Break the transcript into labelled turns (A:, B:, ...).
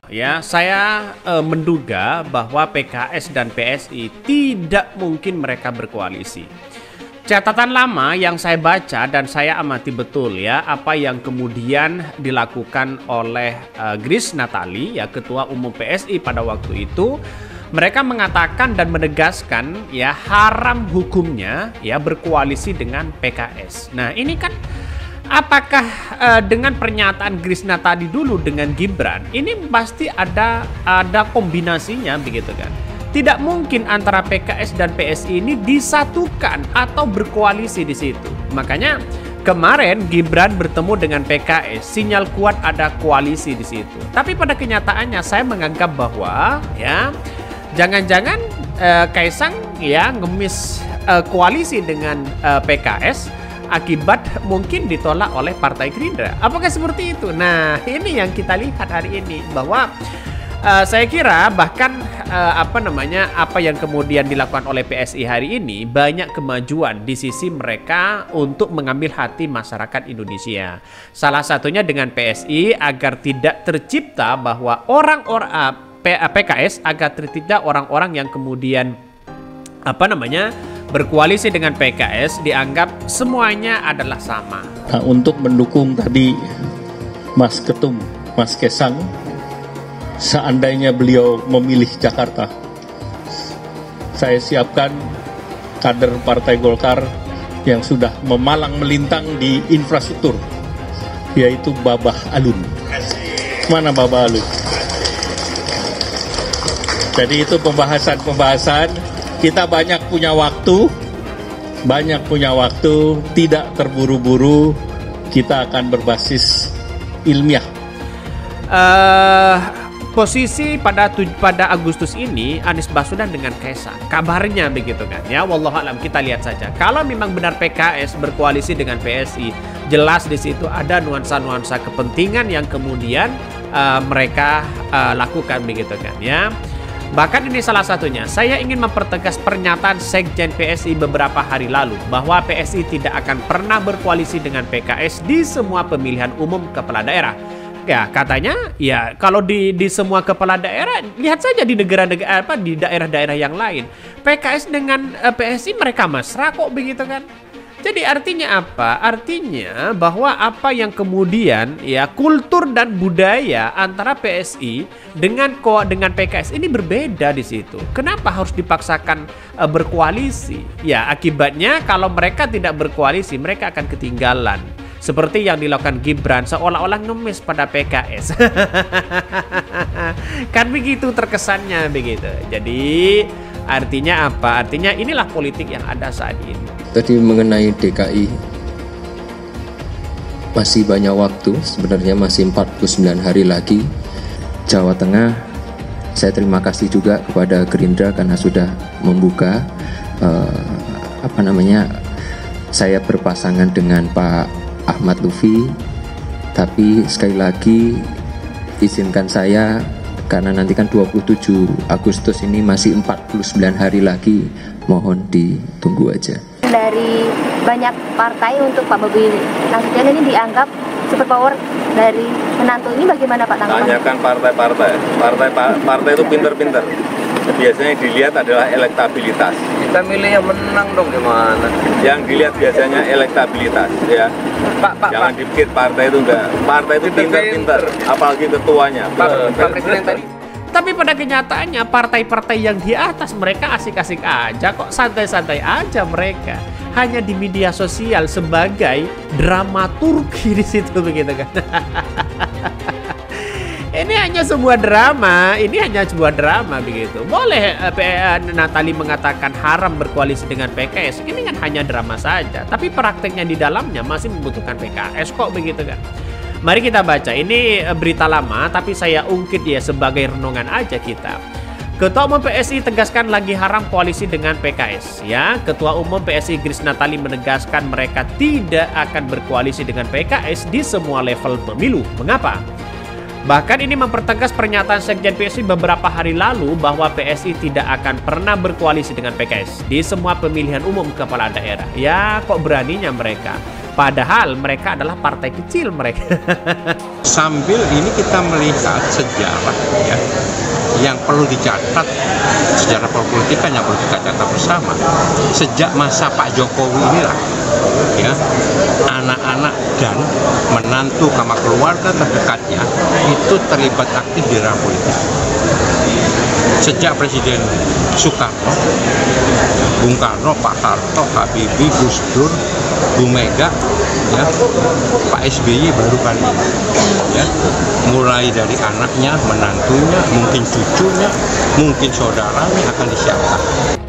A: ya, saya menduga bahwa PKS dan PSI tidak mungkin mereka berkoalisi. Catatan lama yang saya baca dan saya amati betul ya apa yang kemudian dilakukan oleh Grace Natali ya Ketua Umum PSI pada waktu itu. Mereka mengatakan dan menegaskan ya haram hukumnya ya berkoalisi dengan PKS. Nah ini kan apakah dengan pernyataan Grace Natali dulu dengan Gibran ini pasti ada kombinasinya begitu kan? Tidak mungkin antara PKS dan PSI ini disatukan atau berkoalisi di situ. Makanya kemarin Gibran bertemu dengan PKS, sinyal kuat ada koalisi di situ. Tapi pada kenyataannya saya menganggap bahwa ya jangan-jangan Kaisang ya ngemis koalisi dengan PKS akibat mungkin ditolak oleh Partai Gerindra. Apakah seperti itu? Nah, ini yang kita lihat hari ini bahwa saya kira bahkan apa yang kemudian dilakukan oleh PSI hari ini banyak kemajuan di sisi mereka untuk mengambil hati masyarakat Indonesia. Salah satunya dengan PSI agar tidak tercipta bahwa orang-orang PKS agar tidak orang-orang yang kemudian berkoalisi dengan PKS dianggap semuanya adalah sama.
B: Nah, untuk mendukung tadi Mas Ketum, Mas Kaisang, seandainya beliau memilih Jakarta, saya siapkan kader Partai Golkar yang sudah memalang melintang di infrastruktur, yaitu Babah Alun. Mana Babah Alun? Jadi itu pembahasan-pembahasan, kita banyak punya waktu, tidak terburu-buru, kita akan berbasis ilmiah.
A: Posisi pada Agustus ini Anies Baswedan dengan Kaisang, kabarnya begitu kan ya, wallahualam kita lihat saja. Kalau memang benar PKS berkoalisi dengan PSI, jelas di situ ada nuansa-nuansa kepentingan yang kemudian mereka lakukan begitu kan ya. Bahkan ini salah satunya, saya ingin mempertegas pernyataan Sekjen PSI beberapa hari lalu bahwa PSI tidak akan pernah berkoalisi dengan PKS di semua pemilihan umum kepala daerah. Ya katanya ya kalau di semua kepala daerah, lihat saja di negara-negara di daerah-daerah yang lain, PKS dengan PSI mereka mesra kok begitu kan. Jadi artinya apa? Artinya bahwa apa yang kemudian ya kultur dan budaya antara PSI dengan PKS ini berbeda di situ. Kenapa harus dipaksakan berkoalisi? Ya akibatnya kalau mereka tidak berkoalisi mereka akan ketinggalan. Seperti yang dilakukan Gibran seolah-olah ngemis pada PKS. Kan begitu terkesannya begitu. Jadi artinya apa? Artinya inilah politik yang ada saat ini.
C: Tadi mengenai DKI, masih banyak waktu, sebenarnya masih 49 hari lagi. Jawa Tengah, saya terima kasih juga kepada Gerindra karena sudah membuka saya berpasangan dengan Pak Ahmad Lutfi. Tapi sekali lagi izinkan saya, karena nanti kan 27 Agustus ini masih 49 hari lagi, mohon ditunggu aja.
D: Dari banyak partai untuk Pak Bobi Nasution ini dianggap super power dari menantu ini, bagaimana Pak tanggapan?
E: Tanyakan partai itu pinter-pinter. Biasanya dilihat adalah elektabilitas.
F: Kita milih yang menang dong, gimana?
E: Yang dilihat biasanya elektabilitas ya. Jangan dipikir partai itu enggak. Partai itu pinter-pinter, apalagi ketuanya.
F: Pak Presiden tadi.
A: Tapi pada kenyataannya partai-partai yang di atas mereka asik-asik aja kok, santai-santai aja mereka. Hanya di media sosial sebagai dramaturgi di situ begitu kan. Ini hanya sebuah drama, begitu. Boleh Natali mengatakan haram berkoalisi dengan PKS, ini kan hanya drama saja. Tapi prakteknya di dalamnya masih membutuhkan PKS kok begitu kan. Mari kita baca, ini berita lama tapi saya ungkit ya sebagai renungan aja kita. Ketua Umum PSI tegaskan lagi haram koalisi dengan PKS ya. Ketua Umum PSI Grace Natali menegaskan mereka tidak akan berkoalisi dengan PKS di semua level pemilu. Mengapa? Bahkan ini mempertegas pernyataan Sekjen PSI beberapa hari lalu bahwa PSI tidak akan pernah berkoalisi dengan PKS di semua pemilihan umum kepala daerah. Ya, kok beraninya mereka? Padahal mereka adalah partai kecil mereka.
G: Sambil ini kita melihat sejarah ya, yang perlu dicatat, sejarah perpolitikan yang perlu kita catat bersama. Sejak masa Pak Jokowi inilah ya, anak-anak dan menantu sama keluarga terdekatnya itu terlibat aktif di ranah politik. Sejak Presiden Soekarno, Bung Karno, Pak Harto, Habibie, Gus Dur, Bu Mega, ya, Pak SBY baru kali ini, ya, mulai dari anaknya, menantunya, mungkin cucunya, mungkin saudaranya akan disiapkan.